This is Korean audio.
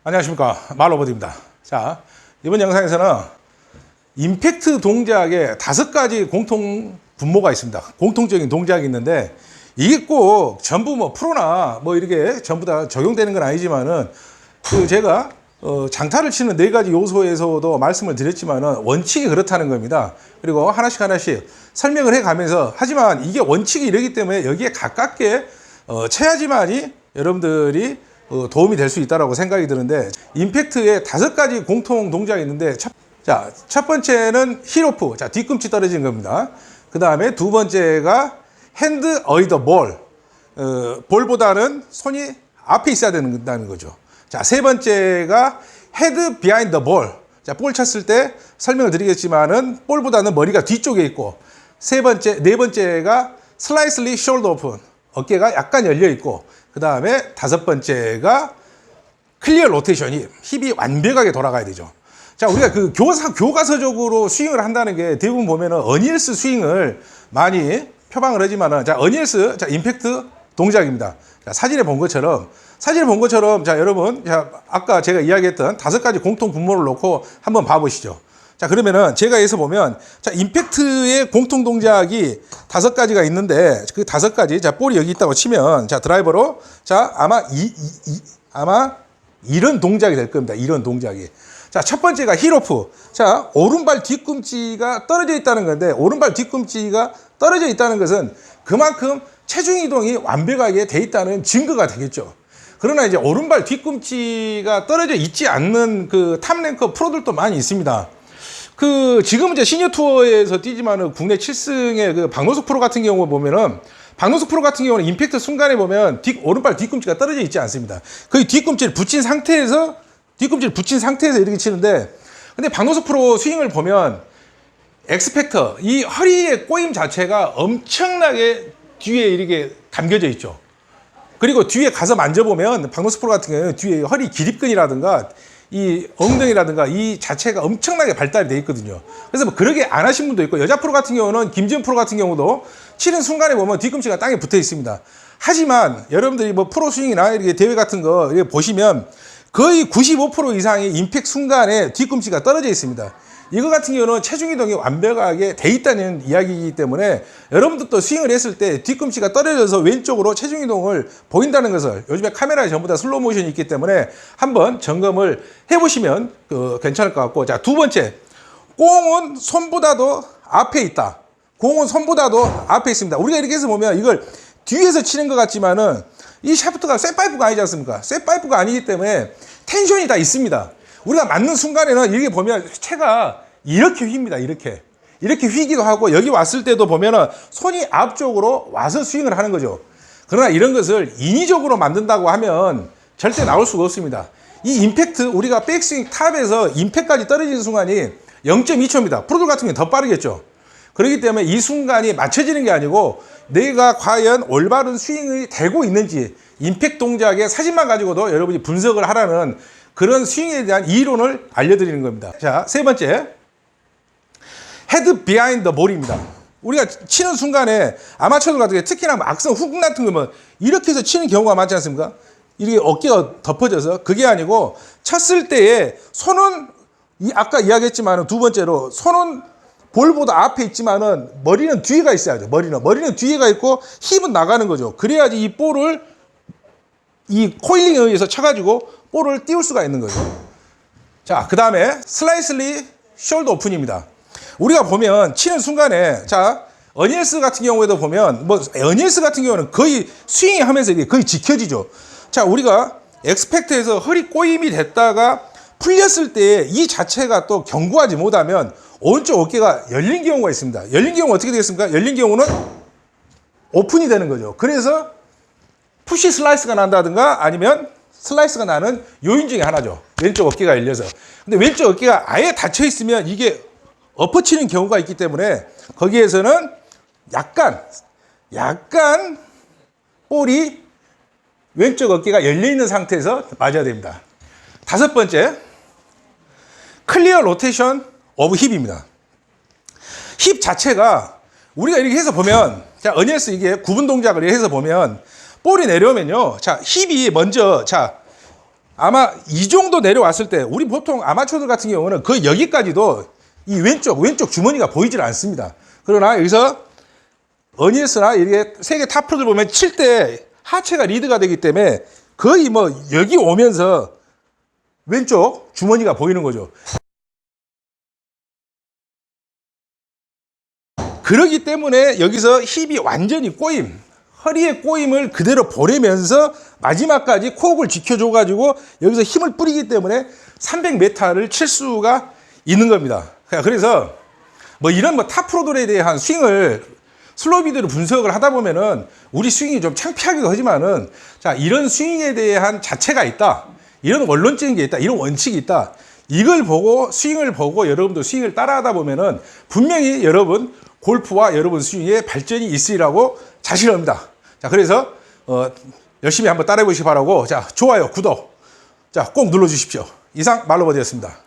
안녕하십니까, 말로버드입니다. 자, 이번 영상에서는 임팩트 동작에 5가지 공통 분모가 있습니다. 공통적인 동작이 있는데 이게 꼭 전부 뭐 프로나 뭐 이렇게 전부 다 적용되는 건 아니지만은 제가 장타를 치는 4가지 요소에서도 말씀을 드렸지만은 원칙이 그렇다는 겁니다. 그리고 하나씩 설명을 해 가면서, 하지만 이게 원칙이 이러기 때문에 여기에 가깝게 쳐야지만이 여러분들이 도움이 될 수 있다고 생각이 드는데, 임팩트에 5가지 공통 동작이 있는데, 첫 번째는 힐오프, 뒤꿈치 떨어지는 겁니다. 그 다음에 두 번째가 핸드 어이 더 볼, 볼보다는 손이 앞에 있어야 된다는 거죠. 세 번째가 헤드 비하인드 더 볼, 볼 쳤을 때 설명을 드리겠지만은 볼보다는 머리가 뒤쪽에 있고, 네 번째가 슬라이슬리 숄더 오픈, 어깨가 약간 열려 있고, 그 다음에 5번째가 클리어 로테이션이 힙이 완벽하게 돌아가야 되죠. 우리가 그 교과서적으로 스윙을 한다는 게 대부분 보면은 어니엘스 스윙을 많이 표방을 하지만은, 어니엘스, 임팩트 동작입니다. 사진에 본 것처럼, 여러분, 아까 제가 이야기했던 5가지 공통 분모를 놓고 한번 봐보시죠. 그러면은 제가 여기서 보면, 임팩트의 공통 동작이 5가지가 있는데, 그 5가지, 볼이 여기 있다고 치면, 드라이버로, 아마 이런 동작이 될 겁니다. 이런 동작이. 첫 번째가 힐오프. 오른발 뒤꿈치가 떨어져 있다는 건데, 오른발 뒤꿈치가 떨어져 있다는 것은 그만큼 체중 이동이 완벽하게 돼 있다는 증거가 되겠죠. 그러나 이제 오른발 뒤꿈치가 떨어져 있지 않는 그 탑랭커 프로들도 많이 있습니다. 지금 이제 시니어 투어에서 뛰지만은 국내 7승의 그 박노석 프로 같은 경우 보면은, 박노석 프로 같은 경우는 임팩트 순간에 보면 오른발 뒤꿈치가 떨어져 있지 않습니다. 거의 뒤꿈치를 붙인 상태에서 이렇게 치는데, 근데 박노석 프로 스윙을 보면 엑스팩터, 이 허리의 꼬임 자체가 엄청나게 뒤에 이렇게 감겨져 있죠. 그리고 뒤에 가서 만져보면 박노석 프로 같은 경우는 뒤에 허리 기립근이라든가 이 엉덩이라든가 이 자체가 엄청나게 발달이 돼 있거든요. 그래서 뭐 그러게 안 하신 분도 있고, 여자 프로 같은 경우는 김지은 프로 같은 경우도 치는 순간에 보면 뒤꿈치가 땅에 붙어 있습니다. 하지만 여러분들이 뭐 프로 스윙이나 이렇게 대회 같은 거 이렇게 보시면 거의 95% 이상이 임팩트 순간에 뒤꿈치가 떨어져 있습니다. 이거 같은 경우는 체중 이동이 완벽하게 돼 있다는 이야기이기 때문에, 여러분들도 스윙을 했을 때 뒤꿈치가 떨어져서 왼쪽으로 체중 이동을 보인다는 것을, 요즘에 카메라에 전부 다 슬로우 모션이 있기 때문에 한번 점검을 해보시면 괜찮을 것 같고, 두 번째, 공은 손보다도 앞에 있다. 공은 손보다도 앞에 있습니다. 우리가 이렇게 해서 보면 이걸 뒤에서 치는 것 같지만은 이 샤프트가 셋파이프가 아니지 않습니까? 셋파이프가 아니기 때문에 텐션이 다 있습니다. 우리가 맞는 순간에는 이렇게 보면 채가 이렇게 휩니다. 이렇게 휘기도 하고, 여기 왔을 때도 보면은 손이 앞쪽으로 와서 스윙을 하는 거죠. 그러나 이런 것을 인위적으로 만든다고 하면 절대 나올 수가 없습니다. 이 임팩트, 우리가 백스윙 탑에서 임팩트까지 떨어지는 순간이 0.2초입니다. 프로들 같은 경우는 더 빠르겠죠. 그렇기 때문에 이 순간이 맞춰지는 게 아니고, 내가 과연 올바른 스윙이 되고 있는지 임팩트 동작의 사진만 가지고도 여러분이 분석을 하라는 그런 스윙에 대한 이론을 알려드리는 겁니다. 세 번째, 헤드 비하인드 볼입니다. 우리가 치는 순간에 아마추어들 같은 경우에 특히나 악성 훅 같은 거면 이렇게 해서 치는 경우가 많지 않습니까? 이렇게 어깨가 덮어져서. 그게 아니고, 쳤을 때에 손은 아까 이야기했지만, 두 번째로 손은 볼보다 앞에 있지만은 머리는 뒤에가 있어야죠. 머리는 뒤에가 있고 힙은 나가는 거죠. 그래야지 이 볼을 이 코일링에 의해서 쳐가지고 볼을 띄울 수가 있는 거죠. 그 다음에 슬라이슬리 숄더 오픈입니다. 우리가 보면 치는 순간에, 어니엘스 같은 경우에도 보면, 어니엘스 같은 경우는 거의 스윙 하면서 이게 거의 지켜지죠. 우리가 엑스팩트에서 허리 꼬임이 됐다가 풀렸을 때 이 자체가 또 견고하지 못하면 오른쪽 어깨가 열린 경우가 있습니다. 열린 경우는 어떻게 되겠습니까? 열린 경우는 오픈이 되는 거죠. 그래서 푸시 슬라이스가 난다든가 아니면 슬라이스가 나는 요인 중에 하나죠. 왼쪽 어깨가 열려서. 근데 왼쪽 어깨가 아예 닫혀 있으면 이게 엎어치는 경우가 있기 때문에, 거기에서는 약간 볼이 왼쪽 어깨가 열려 있는 상태에서 맞아야 됩니다. 5번째, 클리어 로테이션 오브 힙입니다. 힙 자체가 우리가 이렇게 해서 보면, 어니엘스 이게 구분 동작을 해서 보면 볼이 내려오면요. 자, 힙이 먼저, 자, 아마 이 정도 내려왔을 때 우리 보통 아마추어들 같은 경우는 거의 여기까지도 이 왼쪽 주머니가 보이질 않습니다. 그러나 여기서 어니에스나 이게 세계 탑 프로들 보면 칠 때 하체가 리드가 되기 때문에 거의 뭐 여기 오면서 왼쪽 주머니가 보이는 거죠. 그러기 때문에 여기서 힙이 완전히 꼬임, 허리의 꼬임을 그대로 보내면서 마지막까지 코업을 지켜줘가지고 여기서 힘을 뿌리기 때문에 300m를 칠 수가 있는 겁니다. 그래서 뭐 이런 뭐 탑 프로들에 대한 스윙을 슬로우 비디오로 분석을 하다 보면은 우리 스윙이 좀 창피하기도 하지만은 자, 이런 스윙에 대한 자체가 있다. 이런 원론적인 게 있다. 이런 원칙이 있다. 이걸 보고 스윙을 보고 여러분도 스윙을 따라하다 보면은 분명히 여러분 골프와 여러분 스윙에 발전이 있으리라고 자신합니다. 자, 그래서 열심히 한번 따라해 보시기 바라고 자, 좋아요, 구독 자, 꼭 눌러 주십시오. 이상 말로버디였습니다.